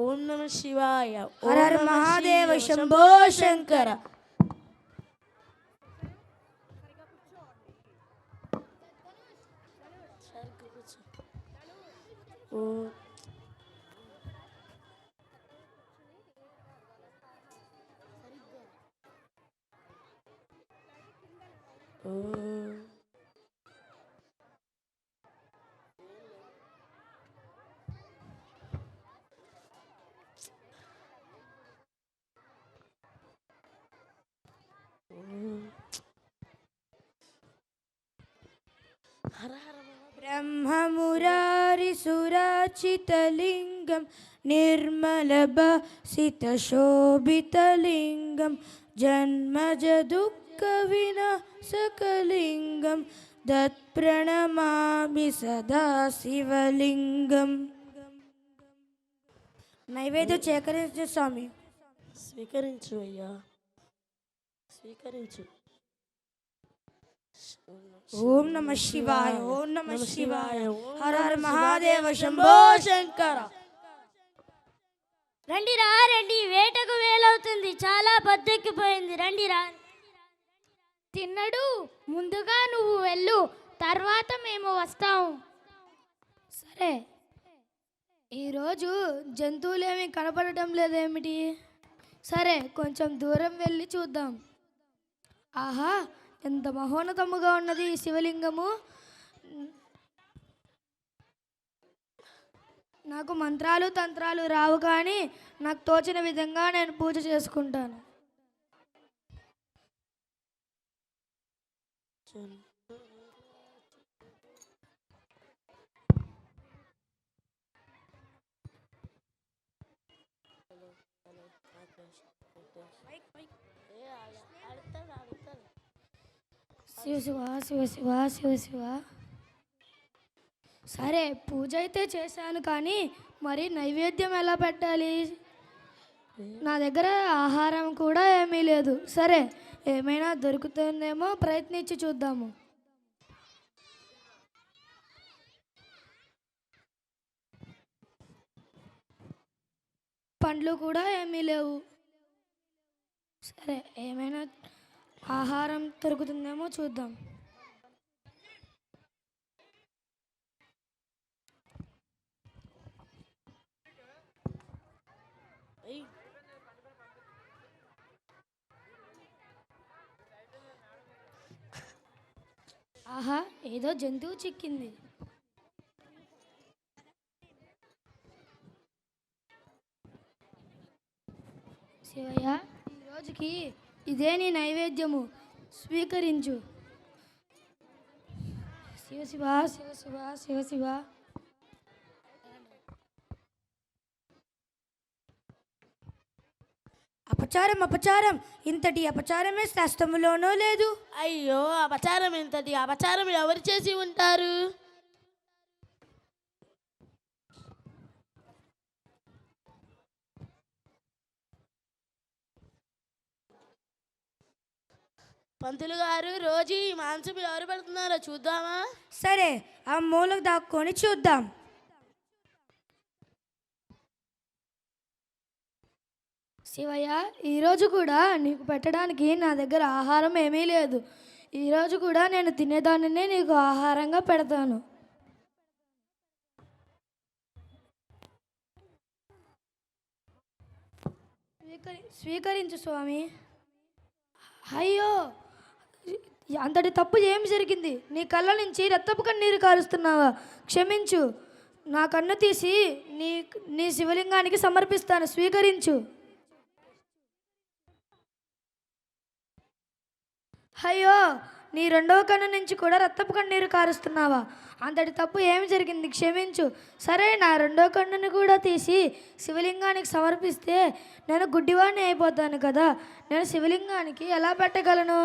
ఓం నమ శివాయ. హర హర మహాదేవ శంభో శంకర. బ్రహ్మమురారిసురాచితలింగం నిర్మలభసితశోభితలింగం జన్మజ దుఃఖ వినాశకలింగం దత్ప్రణమామి సదా శివలింగం. నైవేద్యం సేకరించు స్వామి. స్వీకరించు అయ్యా, స్వీకరించు. ఓం నమ శివాయ. ఓం నమ శివాయ. హర హర మహాదేవ శంభో శంకర. రండి రా రండి, వేటకు వేలవుతుంది, చాలా బద్దెక్కిపోయింది. రండి రా. తిన్నడు, ముందుగా నువ్వు వెళ్ళు, తర్వాత మేము వస్తాము. సరే, ఈరోజు జంతువులేమీ కనపడటం లేదేమిటి? సరే, కొంచెం దూరం వెళ్ళి చూద్దాం. ఆహా, ఎంత మహోన్నతముగా ఉన్నది ఈ శివలింగము. నాకు మంత్రాలు తంత్రాలు రావు, కానీ నాకు తోచిన విధంగా నేను పూజ చేసుకుంటాను. శివ శివ శివ శివ శివ శివ. సరే, పూజ అయితే చేశాను, కానీ మరి నైవేద్యం ఎలా పెట్టాలి? నా దగ్గర ఆహారం కూడా ఏమీ లేదు. సరే, ఏమైనా దొరుకుతుందేమో ప్రయత్నించి చూద్దాము. పండ్లు కూడా ఏమీ లేవు. సరే, ఏమైనా ఆహారం దొరుకుతుందేమో చూద్దాం. ఆహా, ఏదో జంతువు చిక్కింది. శివయ్య, ఈరోజుకి ఇదే నీ నైవేద్యము, స్వీకరించు. శివ శివ శివ శివ శివ శివ. అపచారం అపచారం, ఇంతటి అపచారమే శాస్త్రములోనూ లేదు. అయ్యో, అపచారం ఎంతటి? అపచారం ఎవరు చేసి ఉంటారు? పంతులు గారు, రోజు ఈ మాంసం ఎవరు పెడుతున్నారో చూద్దామా? సరే, ఆ మూలకు దాక్కొని చూద్దాం. శివయ్య, ఈరోజు కూడా నీకు పెట్టడానికి నా దగ్గర ఆహారం ఏమీ లేదు. ఈరోజు కూడా నేను తినేదానినే నీకు ఆహారంగా పెడతాను. స్వీకరించు స్వామి. అయ్యో, అంతటి తప్పు ఏమి జరిగింది? నీ కళ్ళ నుంచి రక్తపు కన్నీరు కారుస్తున్నావా? క్షమించు, నా కన్ను తీసి నీ శివలింగానికి సమర్పిస్తాను, స్వీకరించు. అయ్యో, నీ రెండవ కన్ను నుంచి కూడా రక్తపు కన్నీరు కారుస్తున్నావా? అంతటి తప్పు ఏమి జరిగింది? క్షమించు. సరే, నా రెండో కన్నుని కూడా తీసి శివలింగానికి సమర్పిస్తే నేను గుడ్డివాడిని అయిపోతాను కదా. నేను శివలింగానికి ఎలా పెట్టగలను?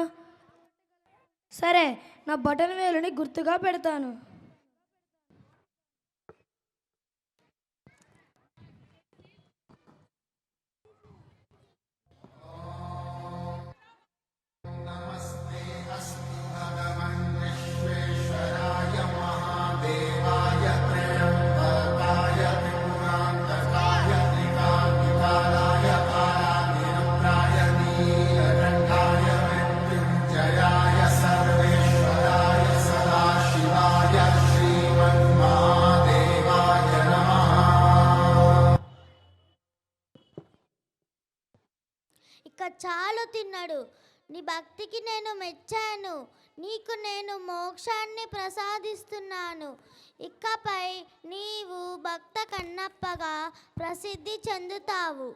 సరే, నా బటన్ వేలుని గుర్తుగా పెడతాను. ఉన్నాడు. నీ భక్తికి నేను మెచ్చాను. నీకు నేను మోక్షాన్ని ప్రసాదిస్తున్నాను. ఇకపై నీవు భక్త కన్నప్పగా ప్రసిద్ధి చెందుతావు.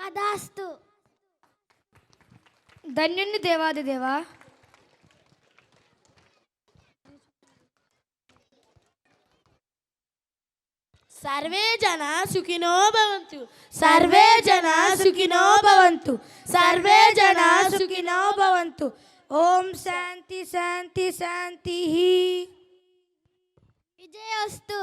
కదాస్తు. ధన్యుణ్ణి దేవాదిదేవా. సర్వే జన సుఖినో భవంతు. సర్వే జన సుఖినో భవంతు. సర్వే జన సుఖినో భవంతు. ఓం శాంతి శాంతి శాంతి. విజయోస్తు.